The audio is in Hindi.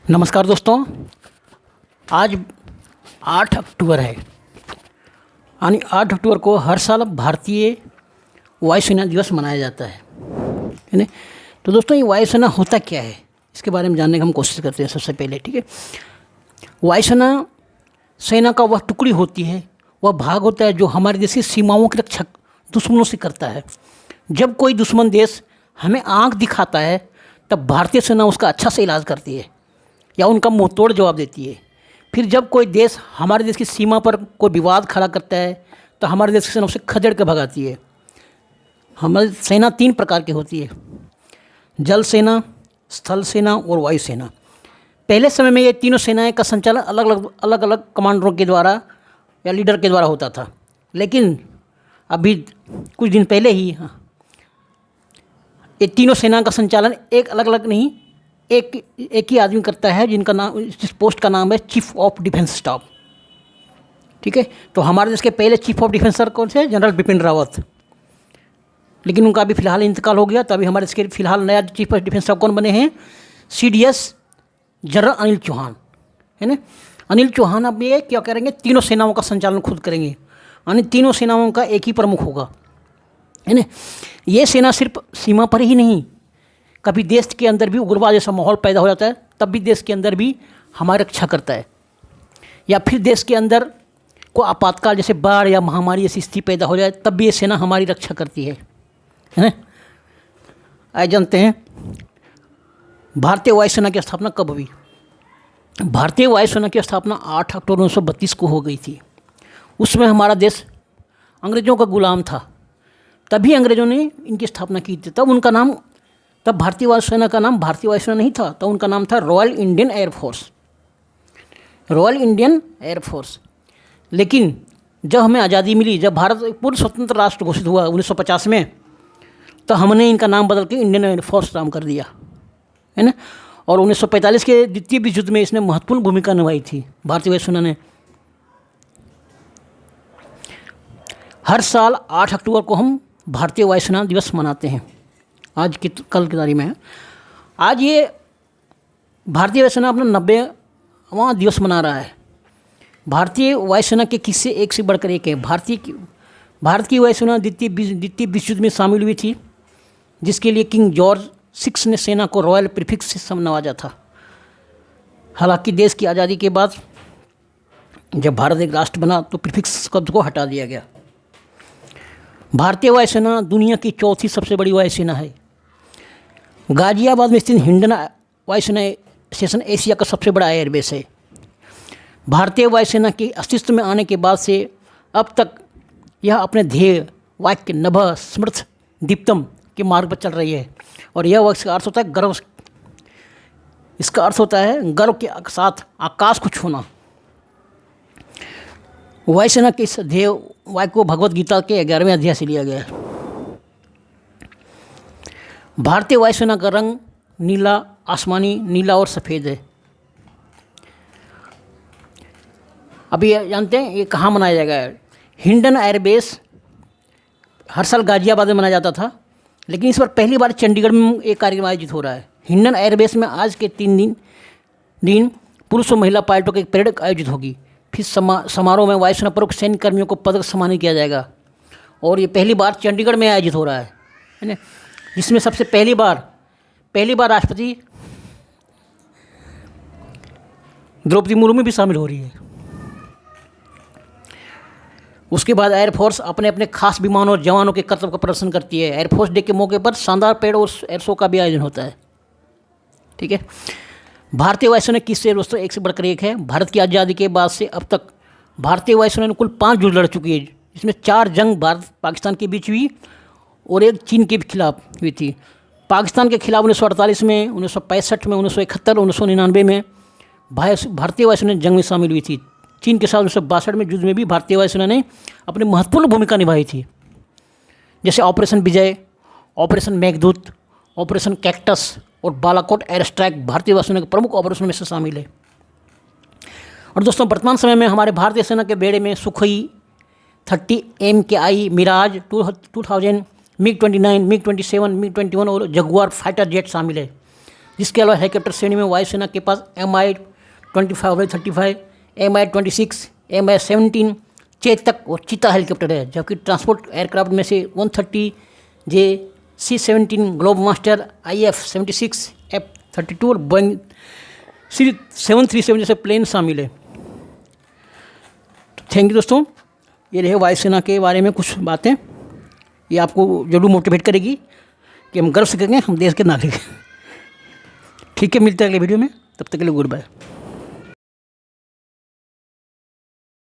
नमस्कार दोस्तों। आज 8 अक्टूबर है यानी 8 अक्टूबर को हर साल भारतीय वायुसेना दिवस मनाया जाता है ना। तो दोस्तों, ये वायुसेना होता क्या है, इसके बारे में जानने की हम कोशिश करते हैं। सबसे पहले ठीक है, वायुसेना सेना का वह टुकड़ी होती है, वह भाग होता है जो हमारे देश की सीमाओं की रक्षा दुश्मनों से करता है। जब कोई दुश्मन देश हमें आंख दिखाता है तब भारतीय सेना उसका अच्छा से इलाज करती है या उनका मुंह तोड़ जवाब देती है। फिर जब कोई देश हमारे देश की सीमा पर कोई विवाद खड़ा करता है तो हमारे देश की सेना उसे खदेड़ के भगाती है। हमारी सेना 3 प्रकार की होती है: जल सेना, स्थल सेना और वायु सेना। पहले समय में ये तीनों सेनाएं का संचालन अलग अलग कमांडरों के द्वारा या लीडर के द्वारा होता था, लेकिन अभी कुछ दिन पहले ही ये तीनों सेना का संचालन एक अलग नहीं, एक ही आदमी करता है, जिनका नाम, जिस पोस्ट का नाम है चीफ ऑफ डिफेंस स्टाफ। ठीक है, तो हमारे देश के पहले चीफ ऑफ डिफेंस सर कौन से? जनरल बिपिन रावत, लेकिन उनका अभी फिलहाल इंतकाल हो गया। तो अभी हमारे देश के फिलहाल नया चीफ ऑफ डिफेंस स्टाफ कौन बने हैं? CDS जनरल अनिल चौहान, है ना। अनिल चौहान अब ये क्या करेंगे? तीनों सेनाओं का संचालन खुद करेंगे, यानी तीनों सेनाओं का एक ही प्रमुख होगा, है ना। ये सेना सिर्फ सीमा पर ही नहीं, कभी देश के अंदर भी उग्रवाद जैसा माहौल पैदा हो जाता है तब भी देश के अंदर भी हमारी रक्षा करता है, या फिर देश के अंदर को आपातकाल जैसे बाढ़ या महामारी जैसी स्थिति पैदा हो जाए तब भी ये सेना हमारी रक्षा करती है ना। आइए जानते हैं भारतीय वायुसेना की स्थापना कब हुई। भारतीय वायुसेना की स्थापना 8 अक्टूबर 1932 को हो गई थी। उसमें हमारा देश अंग्रेज़ों का गुलाम था, तभी अंग्रेज़ों ने इनकी स्थापना की थी। तब भारतीय वायुसेना का नाम भारतीय वायुसेना नहीं था, तब उनका नाम था royal Indian air force, royal Indian air force. लेकिन जब हमें आज़ादी मिली, जब भारत पूर्ण स्वतंत्र राष्ट्र घोषित हुआ 1950 में, तो हमने इनका नाम बदल के इंडियन एयरफोर्स नाम कर दिया, है ना। और 1945 के द्वितीय विश्व युद्ध में इसने महत्वपूर्ण भूमिका निभाई थी भारतीय वायुसेना ने। हर साल 8 अक्टूबर को हम भारतीय वायुसेना दिवस मनाते हैं। कल की तारीख में है आज ये भारतीय वायुसेना अपना 90वां दिवस मना रहा है। भारतीय वायुसेना के किस्से एक से बढ़कर एक है। भारत की वायुसेना द्वितीय विश्व युद्ध में शामिल हुई थी, जिसके लिए किंग जॉर्ज 6 ने सेना को रॉयल प्रीफिक्स से नवाजा था। हालांकि देश की आज़ादी के बाद जब भारत एक राष्ट्र बना तो प्रीफिक्स शब्द को हटा दिया गया। भारतीय वायुसेना दुनिया की 4थी सबसे बड़ी वायुसेना है। गाजियाबाद में स्थित हिंडन वायुसेना स्टेशन एशिया का सबसे बड़ा एयरबेस है। भारतीय वायुसेना के अस्तित्व में आने के बाद से अब तक यह अपने ध्येय वाक्य नभः स्मृत दीप्तम के मार्ग पर चल रही है। और यह वाक्य का अर्थ होता है गर्व। इसका अर्थ होता है गर्व के साथ आकाश को छूना। वायुसेना के इस ध्येय वाक्य को भगवत गीता के 11वें अध्याय से लिया गया है। भारतीय वायुसेना का रंग नीला, आसमानी, नीला और सफ़ेद है। अभी जानते हैं ये कहाँ मनाया जाएगा। हिंडन एयरबेस हर साल गाजियाबाद में मनाया जाता था, लेकिन इस बार पहली बार चंडीगढ़ में एक कार्यक्रम आयोजित हो रहा है। हिंडन एयरबेस में आज के 3 दिन पुरुष और महिला पायलटों की एक परेड आयोजित होगी। फिर समारोह में वायुसेना प्रमुख सैन्य कर्मियों को पदक सम्मानित किया जाएगा, और ये पहली बार चंडीगढ़ में आयोजित हो रहा है ना, जिसमें सबसे पहली बार राष्ट्रपति द्रौपदी मुर्मू भी शामिल हो रही है। उसके बाद एयरफोर्स अपने अपने खास विमानों और जवानों के कर्तव्य का प्रदर्शन करती है। एयरफोर्स डे के मौके पर शानदार परेड और एयर शो का भी आयोजन होता है। ठीक है, भारतीय वायुसेना किससे दोस्तों एक से बढ़कर एक है। भारत की आज़ादी के बाद से अब तक भारतीय वायुसेना ने कुल 5 युद्ध लड़ चुकी है, जिसमें 4 जंग भारत पाकिस्तान के बीच हुई और एक चीन के खिलाफ हुई थी। पाकिस्तान के खिलाफ 1948 में, 1965 में, 1971, 1999 में भारतीय वायुसेना जंग में शामिल हुई थी। चीन के साथ 1962 में युद्ध में भी भारतीय वायुसेना ने अपनी महत्वपूर्ण भूमिका निभाई थी, जैसे ऑपरेशन विजय, ऑपरेशन मेघदूत, ऑपरेशन कैक्टस और बालाकोट एयर स्ट्राइक भारतीय वायुसेना के प्रमुख ऑपरेशन में से शामिल है। और दोस्तों, वर्तमान समय में हमारे भारतीय सेना के बेड़े में Sukhoi 30 MKI, Miraj 2000, MiG-29, MiG-27, MiG-21 और जगुआर फाइटर जेट शामिल है। जिसके अलावा हेलीकॉप्टर श्रेणी में वायुसेना के पास Mi-25/35, Mi-26, Mi-17 चेतक और चीता हेलीकॉप्टर है, जबकि ट्रांसपोर्ट एयरक्राफ्ट में से 130J C-17 globe master, IF-76, F-32 और बोइंग C-737 जैसे प्लेन शामिल है। थैंक यू दोस्तों, ये रहे वायुसेना के बारे में कुछ बातें। ये आपको जरूर मोटिवेट करेगी कि हम गर्व से करेंगे हम देश के नागरिक हैं। ठीक है, मिलते हैं अगले वीडियो में, तब तक के लिए गुड बाय।